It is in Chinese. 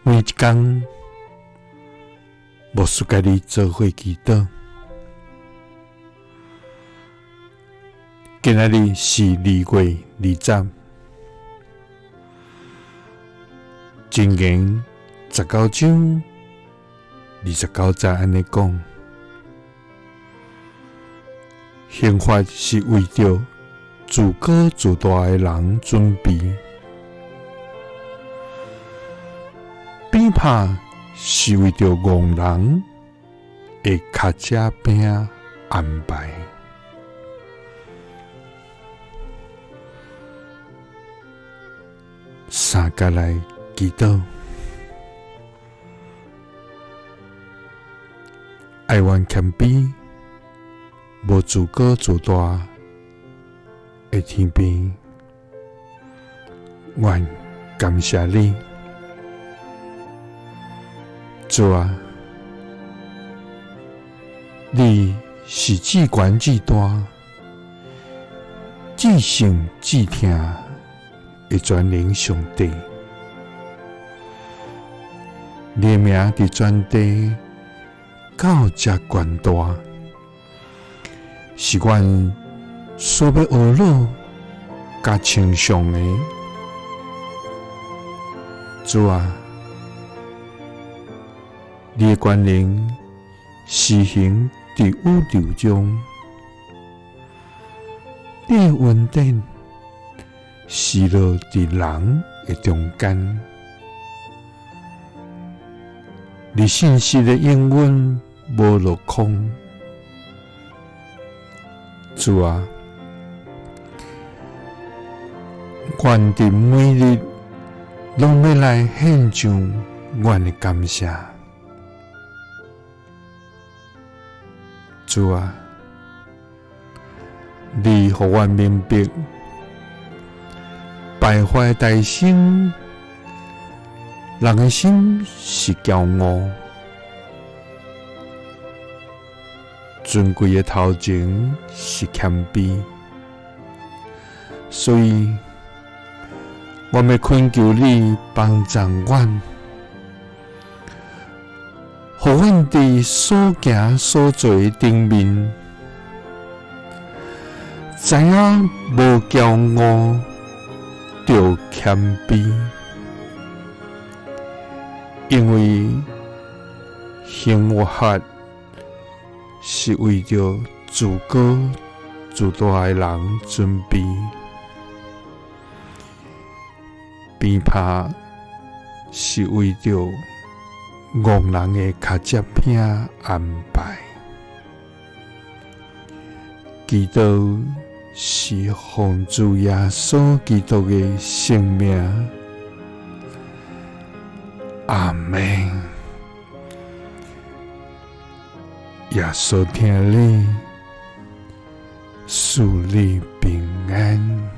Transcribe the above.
每一天，无事家己做伙祈祷。今仔日是2月20，箴言19章29節安尼講：刑罰是為着自高自大的人準備，鞭拍是為着戇人的腳趾餅安排。三甲來祈禱，愛願謙卑，無自高自大的天父，願感謝你，主啊，你是至懸至大、至聖至聽的全能上帝，你的名佇全地到這懸大，是阮所要學習甲稱頌的。主啊，你的權能施行佇宇宙中，你的恩典是落佇人的中間，你信實的應允無落空。主啊，願佇每日攏要來獻上阮的感謝。主啊，你互阮明白，敗壞大心，人的心是驕傲，尊貴的頭前是謙卑，所以我要懇求你幫助阮，互阮佇所行所做的頂面，知影無驕傲，就謙卑，因為刑罰是為着自高自大的人準備，鞭拍是為着戇人的腳趾餅安排。祈禱是奉主耶穌基督的聖名，阿們。耶穌聽你，賜你平安。